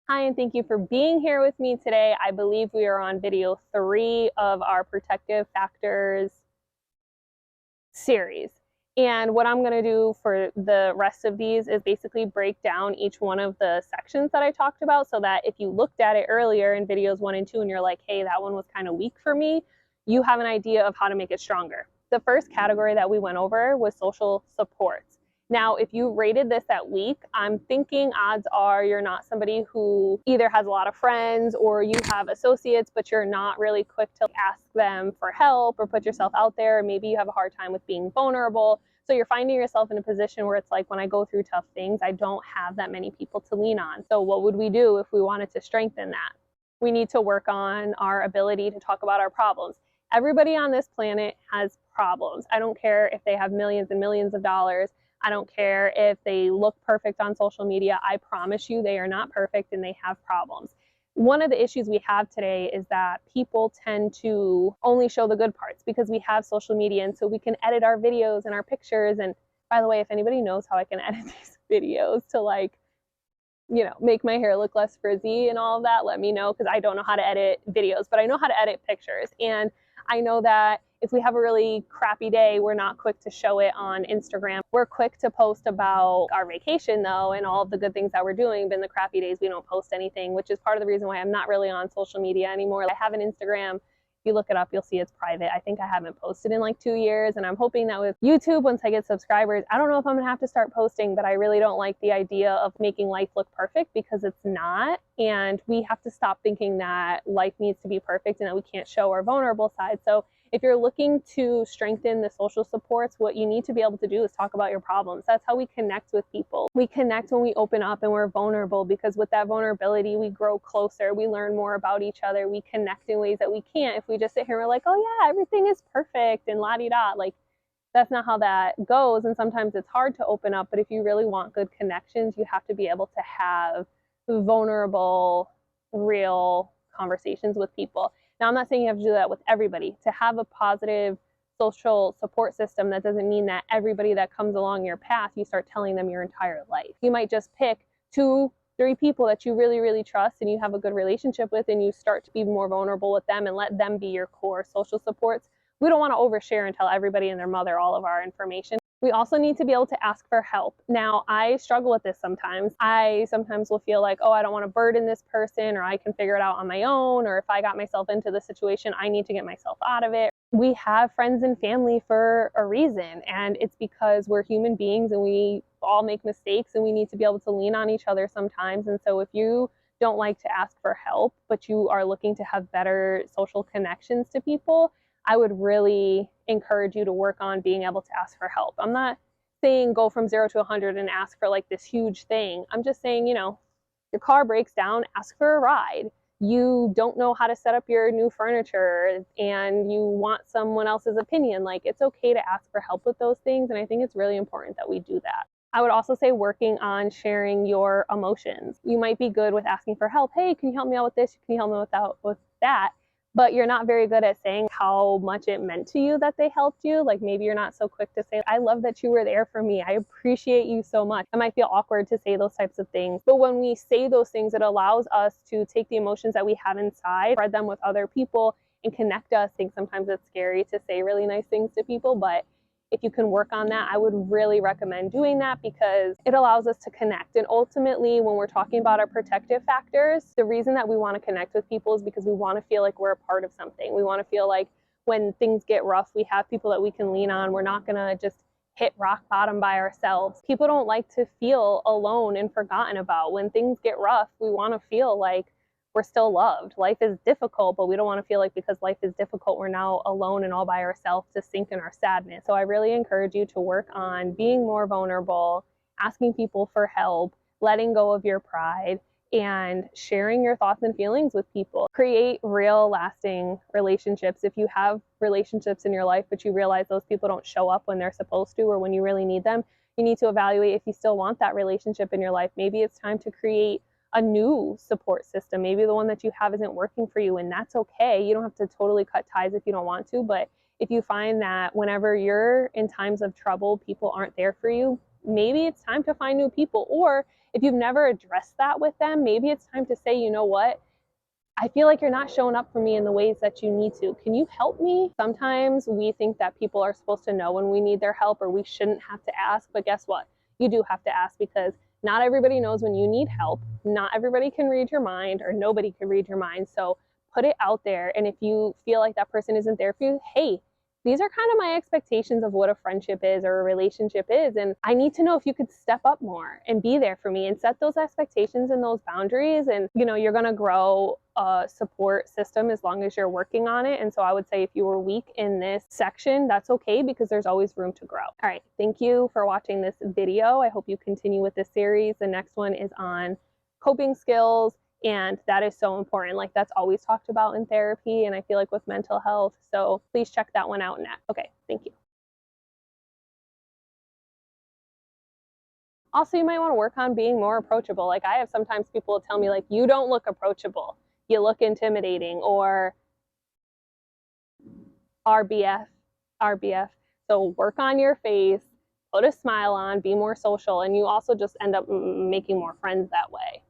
Hi, and thank you for being here with me today. I believe we are on video 3 of our protective factors series. And what I'm going to do for the rest of these is basically break down each one of the sections that I talked about so that if you looked at it earlier in videos 1 and 2 and you're like, hey, that one was kind of weak for me, you have an idea of how to make it stronger. The first category that we went over was social supports. Now, if you rated this at weak, I'm thinking odds are you're not somebody who either has a lot of friends or you have associates, but you're not really quick to ask them for help or put yourself out there. Maybe you have a hard time with being vulnerable. So you're finding yourself in a position where it's like, when I go through tough things, I don't have that many people to lean on. So what would we do if we wanted to strengthen that? We need to work on our ability to talk about our problems. Everybody on this planet has problems. I don't care if they have millions and millions of dollars. I don't care if they look perfect on social media. I promise you they are not perfect and they have problems. One of the issues we have today is that people tend to only show the good parts because we have social media, and so we can edit our videos and our pictures. And by the way, if anybody knows how I can edit these videos to make my hair look less frizzy and all of that, let me know, because I don't know how to edit videos, but I know how to edit pictures. And I know that if we have a really crappy day, we're not quick to show it on Instagram. We're quick to post about our vacation though and all of the good things that we're doing, but in the crappy days we don't post anything, which is part of the reason why I'm not really on social media anymore. I have an Instagram. If you look it up, you'll see it's private. I think I haven't posted in like 2 years, and I'm hoping that with YouTube, once I get subscribers, I don't know if I'm gonna have to start posting, but I really don't like the idea of making life look perfect because it's not. And we have to stop thinking that life needs to be perfect and that we can't show our vulnerable side. So if you're looking to strengthen the social supports, what you need to be able to do is talk about your problems. That's how we connect with people. We connect when we open up and we're vulnerable, because with that vulnerability, we grow closer. We learn more about each other. We connect in ways that we can't if we just sit here and we're like, oh yeah, everything is perfect and la-di-da. Like, that's not how that goes. And sometimes it's hard to open up, but if you really want good connections, you have to be able to have vulnerable, real conversations with people. Now, I'm not saying you have to do that with everybody. To have a positive social support system, that doesn't mean that everybody that comes along your path, you start telling them your entire life. You might just pick 2, 3 people that you really, really trust and you have a good relationship with, and you start to be more vulnerable with them and let them be your core social supports. We don't want to overshare and tell everybody and their mother all of our information. We also need to be able to ask for help. Now, I struggle with this sometimes. I sometimes will feel like, oh, I don't want to burden this person, or I can figure it out on my own, or if I got myself into the situation, I need to get myself out of it. We have friends and family for a reason, and it's because we're human beings and we all make mistakes, and we need to be able to lean on each other sometimes. And so if you don't like to ask for help, but you are looking to have better social connections to people, I would really encourage you to work on being able to ask for help. I'm not saying go from 0 to 100 and ask for like this huge thing. I'm just saying, your car breaks down, ask for a ride. You don't know how to set up your new furniture and you want someone else's opinion. Like, it's okay to ask for help with those things. And I think it's really important that we do that. I would also say working on sharing your emotions. You might be good with asking for help. Hey, can you help me out with this? Can you help me with that? But you're not very good at saying how much it meant to you that they helped you. Like, maybe you're not so quick to say, I love that you were there for me. I appreciate you so much. It might feel awkward to say those types of things. But when we say those things, it allows us to take the emotions that we have inside, spread them with other people, and connect us. I think sometimes it's scary to say really nice things to people, but if you can work on that, I would really recommend doing that because it allows us to connect. And ultimately, when we're talking about our protective factors, the reason that we want to connect with people is because we want to feel like we're a part of something. We want to feel like when things get rough, we have people that we can lean on. We're not going to just hit rock bottom by ourselves. People don't like to feel alone and forgotten about. When things get rough, we want to feel like we're still loved. Life is difficult, but we don't want to feel like because life is difficult, we're now alone and all by ourselves to sink in our sadness. So I really encourage you to work on being more vulnerable, asking people for help, letting go of your pride, and sharing your thoughts and feelings with people. Create real, lasting relationships. If you have relationships in your life, but you realize those people don't show up when they're supposed to or when you really need them, you need to evaluate if you still want that relationship in your life. Maybe it's time to create a new support system. Maybe the one that you have isn't working for you, and that's okay. You don't have to totally cut ties if you don't want to, but if you find that whenever you're in times of trouble, people aren't there for you, maybe it's time to find new people. Or if you've never addressed that with them, maybe it's time to say, you know what? I feel like you're not showing up for me in the ways that you need to. Can you help me? Sometimes we think that people are supposed to know when we need their help or we shouldn't have to ask, but guess what? You do have to ask because not everybody knows when you need help. Not everybody can read your mind or nobody can read your mind. So put it out there. And if you feel like that person isn't there for you, hey, these are kind of my expectations of what a friendship is or a relationship is. And I need to know if you could step up more and be there for me and set those expectations and those boundaries. And, you know, you're going to grow a support system as long as you're working on it. And so I would say if you were weak in this section, that's okay because there's always room to grow. All right. Thank you for watching this video. I hope you continue with this series. The next one is on coping skills. And that is so important. Like that's always talked about in therapy and I feel like with mental health. So please check that one out next. Okay, thank you. Also, you might want to work on being more approachable. Like I have sometimes people tell me like, you don't look approachable. You look intimidating or RBF, RBF. So work on your face, put a smile on, be more social. And you also just end up making more friends that way.